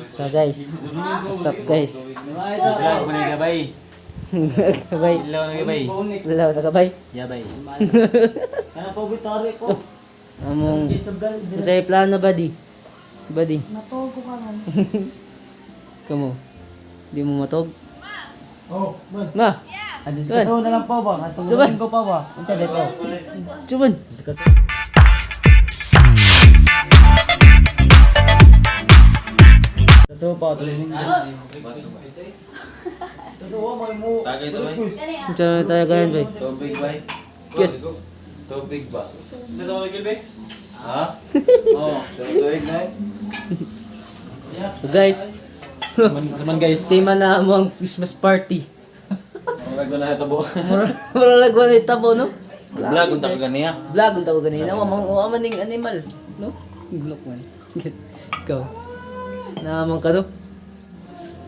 So guys, what's up guys? Gabay. Gabay. Ilaw na gabay. Lalaw na kabay. Yabay. Ano po bitari ko? Among, Isabel. masaya plano ba di? Ba di? Natog ko ka man. Kamu? Di mo matog? Oh, man. Ma! Diskaso na lang po ba? Atulungin ko pa ba? Unta dito. Chuban! Diskaso. Diskaso pa tulungin ko. Diskaso mo. Tagay to bay. Diyan tayo ganyan bay. Tubig bay. Kit. Tubig ba? Nasa mo bay? Ha? Oh. Tubig na. So guys, Zaman guys. tema na mo ang Christmas party. Wala ko na tabo. Mura lagwan na itabo no? Vlog unta ka ganiya. Vlog ang tawag ganina, wamang ning animal, no? Look man. Ikaw. Naman ka no?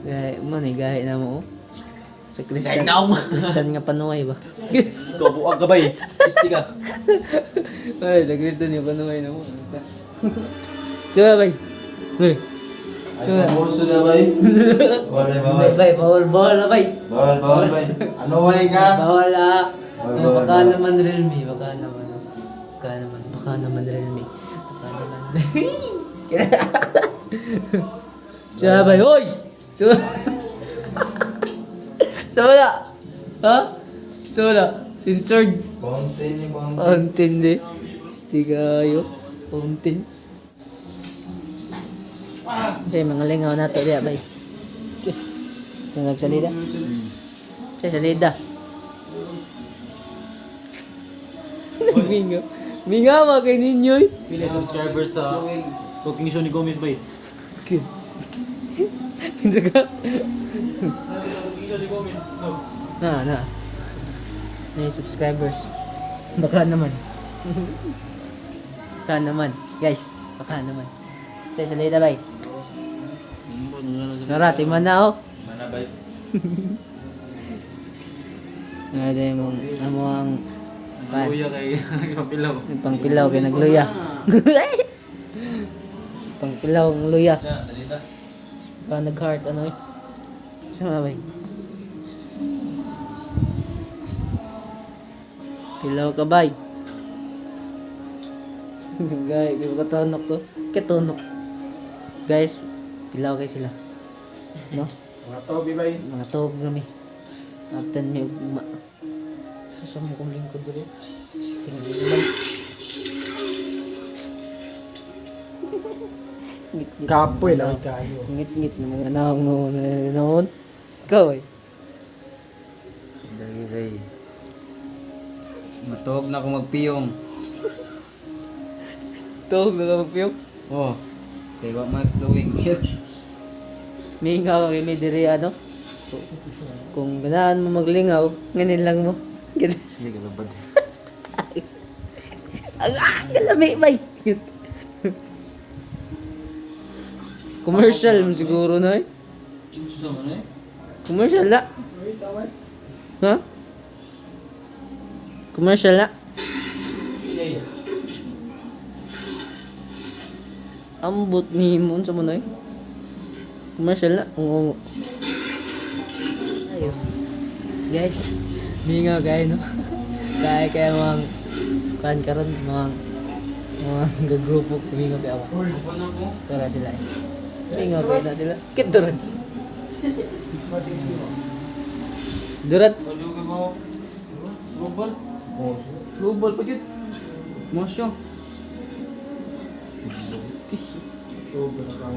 Gaya man gaya na mo. Oh. Sa Kristan. Kristan nga panuway ba? Ikaw buwag gabay. Isti ka. Ay, sa Kristan nga panuway na mo. Tsura bay. Hey. Ay, pamurso na bay. Bay, bay, bawal na bay. Bawal bay. Ano way ka? Bawal ah. Bawal. Baka naman realme, baka naman realme. Tsura bay, hoy! Tsura. Wala. Ha? Wala. Censored. Fountain ni fountain. Fountain di. Hindi kayo. Fountain. Siya mga lingaw na ito diya bay. Yung nagsalida. Siya salida. Mingaw. Mingaw mga kay ninyoy. Pila subscribers sa cooking show ni Gomez bay. Hindi ka. Cooking show ni Gomez. No. Na. May subscribers. Baka naman. Baka naman. Guys, baka naman. Siya salida bay. Narati man na oh. Mana bay? Nga din mong amo ang pan. Kuya kay Papilaw. Pangpilaw kay nagluya. Pangpilaw ang luya. Siya, salita. Ba nag-heart ano eh. Sama bay. Pilaw ka bay. Guys, kaya katonok to. Ketonok. Guys, pilaw kay sila. No? Mga tobi bay. Mga tawag kami. After may ugma. Sasa mo kong lingkod doon. Tingnan naman. Ngit-ngit. Kapoy lang kayo. Ngit-ngit na mga naong noon. Ikaw eh. Dali bay. Matog na ako magpiyong. Tawag na ka magpiyok. Oh. Kaya wa mag-flowing. May hingaw kay may diri ano. Kung ganaan mo maglingaw, nganin lang mo. Ganun. Hindi ka labad. Galami bay. Commercial mo siguro na eh. Gusto mo na eh? Commercial na. Ha? Commercial na. Ambot ni Mon sa mo na eh. Commercial na. Ungo. Ayun. Guys. Mingaw guys no. Kaya mga kan karon mga gagrupo mingaw kay ako. Tara sila eh. Mingaw kay na sila. Kit durat. Durat. Global. Global pa yun. Masya.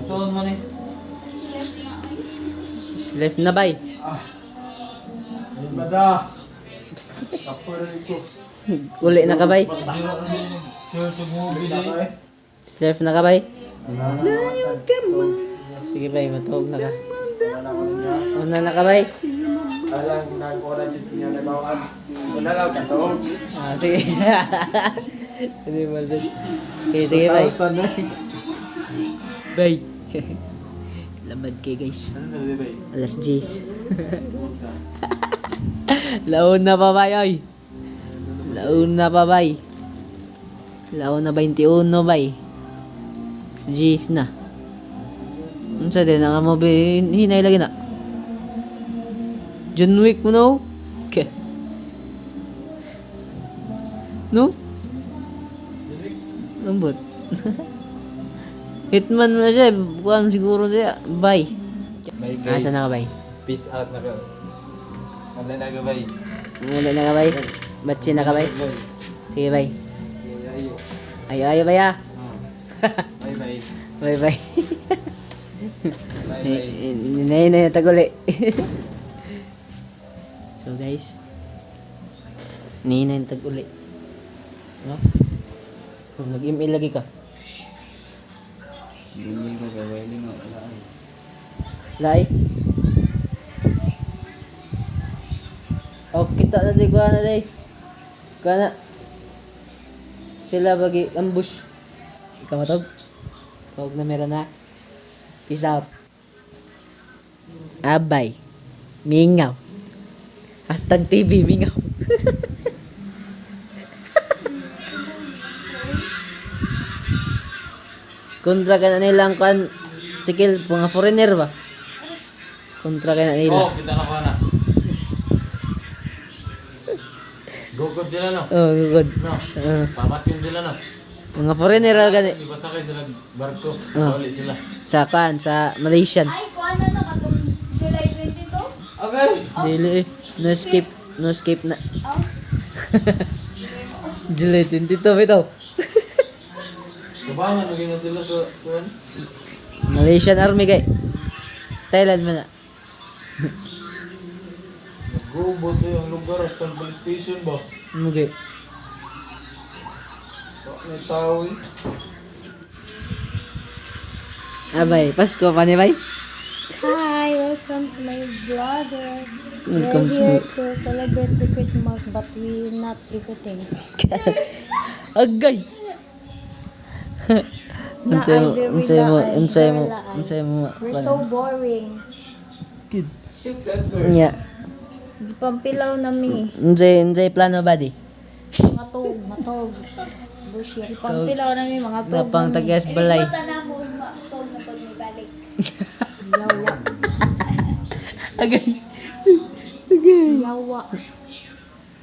Saan mo eh? Left na bay. Bada. Kapoy ko. Uli na ka bay. Sir, sumubi na Left na ka bay. Layog ka man. Sige bay, matawag na ka. Una na ka bay. Alang nagkora dyan niya na bawang abs. Wala lang katawag. Ah, sige. Hindi mo din. Okay, sige bay. Bay. Labad kay guys. Saan sa bay? Alas 10. Laon na pa bay, oy. Laon na pa bay. Laon na 21 bay. Alas 10 na. Unsa din ang movie hinay lagi na. John Wick mo no? Okay. No? Lambot. Hitman mo na siya. Bukan siguro siya. Bye. Bye Asa na ka bye? Peace out na ka. Wala na ka bye. Mula na ka bye? Batsi na ka bye? Sige bye. Ayo. Ayo ayo bye ah. Bye bye. Bye bye. Bye bye. Nay na taguli. So guys. Ni na taguli. No? Kung nag-email lagi ka. Hindi ko gawin mo wala. Lai. Oh, kita na di ko na di. Kana. Sila bagi ambush. Ikaw matog. Tawag na meron na. Peace out. Abay. Mingaw. Hashtag TV, mingaw. Kontra ka na nilang kan sikil mga foreigner ba? Kontra ka na nila. Oh, kita na ko na. Gugod sila no? Oh, good. No. Pamatin sila no? Mga foreigner ra gani Di ba sakay sila barko? Oh. Ulit sila. sa kan sa Malaysian. Ay, kuha na na katong July 22. Okay. Dili eh. No skip na. Oh. July 22 bitaw. Kabahan maging na sila sa kuan. Malaysian Army kay. Thailand man na. Nag-robot yung lugar sa police station ba? Okay. May tao eh. Abay, Pasko pa ni bay. Hi, welcome to my vlogger. Welcome We're here to- to celebrate the Christmas, but we're not eating. Agay. Unsay mo, unsay mo. We're so boring. Kid. Sukat. Nya. Pampilaw na mi. Unsay plano ba di? Matog. Bullshit. Pampilaw na mi mga tog. Napang tagias balay. na mo, matog na pag may balik. Agay. Agay. Yawa.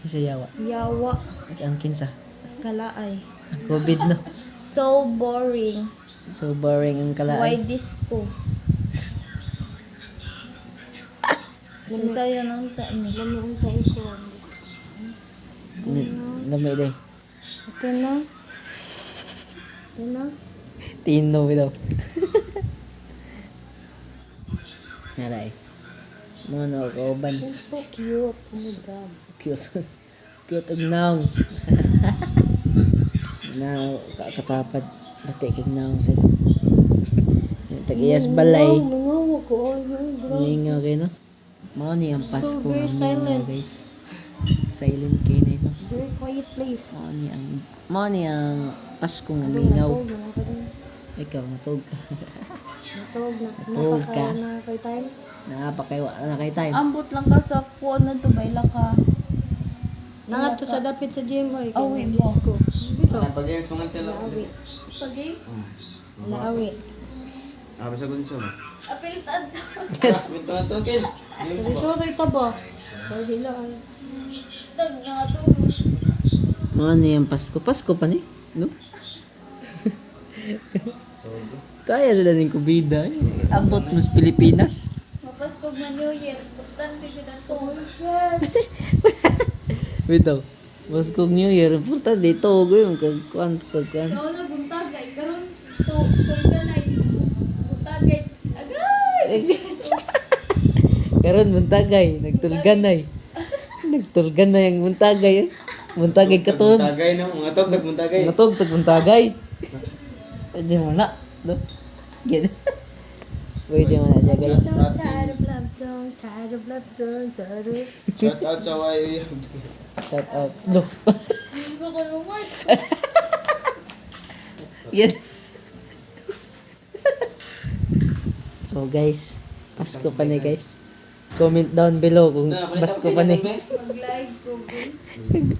Isa yawa. Yawa. Ang kinsa. Kalaay. Ang COVID no. So boring. So boring ang Why kalaay. disco? Sasaya nang tain. Lami ang tain ko. Lamay day. Ito na. Ito na. Tino bitaw. Naray. Mono kauban. It's so cute. Oh my God. Cute. Cute og naong. Now kakatapad bati kig naong sa. Tagiyas balay. Nangawa ko. Oh my God. Ningaw kay no. Mao ni ang Pasko So very ang silent. guys. Silent kay na no. Very quiet place. Mao ni ang Pasko nga mingaw. Natog na. Ikaw matog ka. Natog na. Natog ka. Napaka na kay time. Na kay time. Ambot lang ka sa kuwan na to, bayla ka. Nangat to sa dapit sa gym. Oy, Awi mo. disco. Bito. Napag-games mo nga tila. Laawi. Sa games? Laawi. Ah, basta ko niso. Apiltad to. Wait na to, kid. Kasi sotoy taba. Kaya sila ay. Tag na nga to. Mao ni ang Pasko. Pasko pa ni. No? Kaya sila ng COVID ay. Abot mo sa Pilipinas. Mapaskog na New Year. Importante sila to. Bitaw. Pasko New Year. Importante dito. Yung kagkuan. Ikaw na buntagay. Karon to. Kurganay. Buntagay. Agay! Karon muntagay. Nagtulganay. Nagtulganay ang muntagay. Muntagay katog. Tagay no, mga tog nagmuntagay. Natog muntagay. Pwede mo na. No? Get. Pwede mo na siya guys. So tired of love song. Tired of love song. Tired of... Shout out sa YA. Shout out. No. Gusto ko naman. Yan. So guys, Pasko pa ni guys. Comment down below kung Pasko pa ni. Mag-live ko.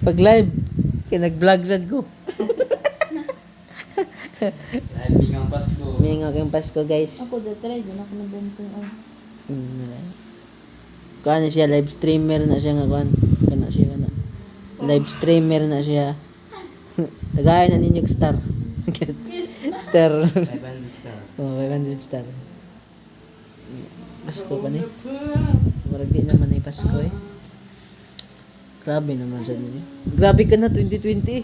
Pag live, kaya nag-vlog sad ko. Dahil bingang Pasko. Mingaw kayong Pasko guys. Ako try din ako nabentong ay. Kuan na siya, live streamer na siya nga kuan. Kana siya kana. Live streamer na siya. Tagay na ninyo star. Star. 500 star. Oh, 500 star. Pasko pa ni. Marag di naman ay Pasko eh. Grabe naman sa ninyo. Grabe ka na 2020.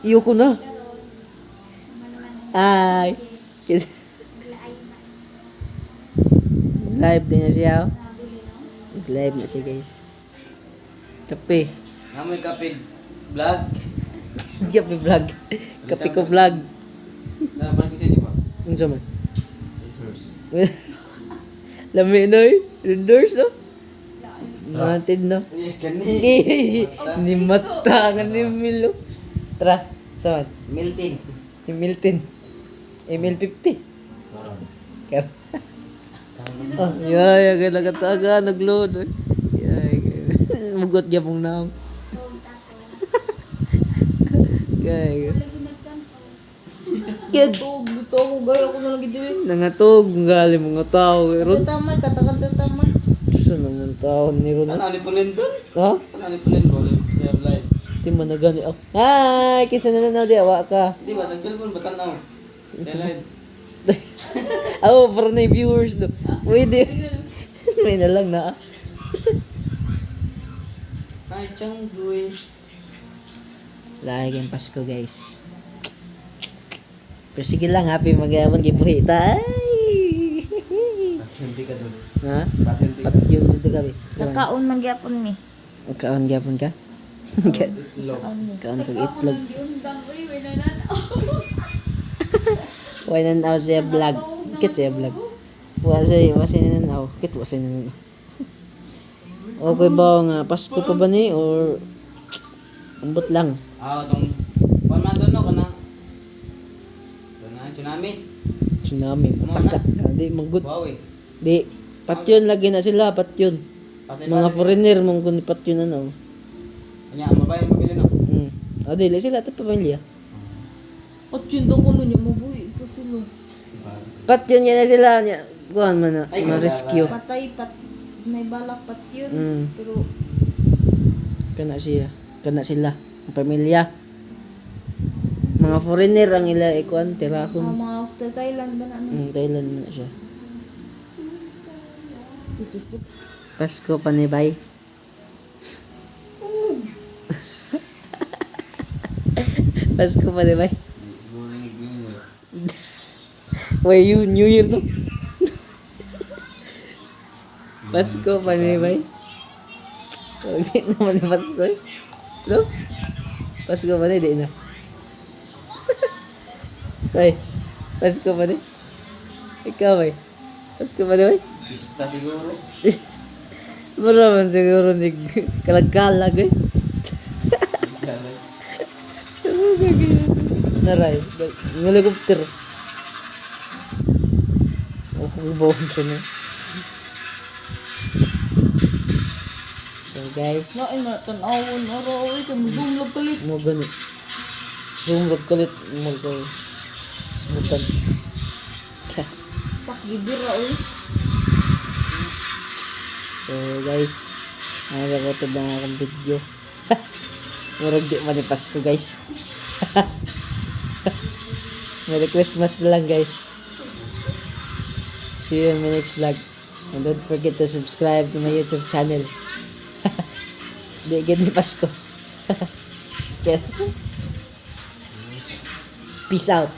Iyo ko na. Ay. Live din na siya. Oh. Live na siya guys. Kape. Namoy kapig vlog. Kape vlog. Kape ko vlog. Naman ko sa inyo ba? Ano sa man? First. Lami no eh. Rendors no? Matid no? Eh, kani. Ni mata nga ni Milo. Tara. Sa man? Milton. Si Milton. Emil 50. Kaya. Oh, yay, agad kataga, nag-load. Yay, mugot niya pong naam. Yay. Kaya, Buto ako gaya ko na lang gid. nangatog, gali mga tao. Ron, Tamay katakan tamay. sa naman tao ni Ron. Saan ni Pulendon? Ha? Saan ni Pulendon? Live. Di mo na gani ako. Hi! Kisa na nanaw di, awa ka. Di ba, sa Gilbon, batanaw. Live. Oo, para na yung viewers no. Pwede. May na lang na. Ay, Changgoy. Lagi yung Pasko guys. Pero sige lang, happy magyaman gibuhi tay. Hindi ka doon. Ha? Patente ka. Pat yun sa gabi. Kakaon man gyapon mi. Kaon gyapon ka? Log. Kaon kag Ako itlog. nang giundang, uy, winanan. Why nan aw siya vlog? Kit siya vlog. Wasa nananaw. Kit wasa nananaw. Okay ba nga Pasko pa ba ni or ambot lang? Ah, itong... Kuan man doon, no? Kanang... Tsunami. Tsunami. Matakat. Di manggut. Wow, eh. Di. Patyon lagi na sila. Patyon. Patay Mga ba? foreigner mong kun patyon ano. Kanya, ang babae mabili no? O dili sila ito pamilya. At yun daw kuno niya mabuhi ko sila. Patyon yan na sila niya. Kuhan man na. Ay, Ma-rescue. Patay may balak pat yun. Mm. Pero Kana siya. Kana sila. Ang pamilya. Mga foreigner ang ila ikuan tirahon. mga sa Thailand ba na ano? Thailand na siya. Pasko panibay. Pasko panibay. Siguro yung green. Why you New Year no? Pasko panibay. Hindi naman ni Pasko eh. No? Pasko pa di na. Ay, Pasko pa di. Ikaw ay. Pasko pa di bay. Pista siguro. Maraman siguro ni kalag-kalag eh. Naray, ng helicopter. Oh, bawon siya na. So guys, Na ina tan-awon araw ay zoom lag kalit. mo ganit. Zoom rog kalit mo ko. Smutan. Pak gibira oy. So guys, nakakatod na akong video. Murag di man ni Pasko guys. Merry Christmas na lang guys. See you in my next vlog. And don't forget to subscribe to my YouTube channel. Di agad ni Pasko. Okay. Peace out.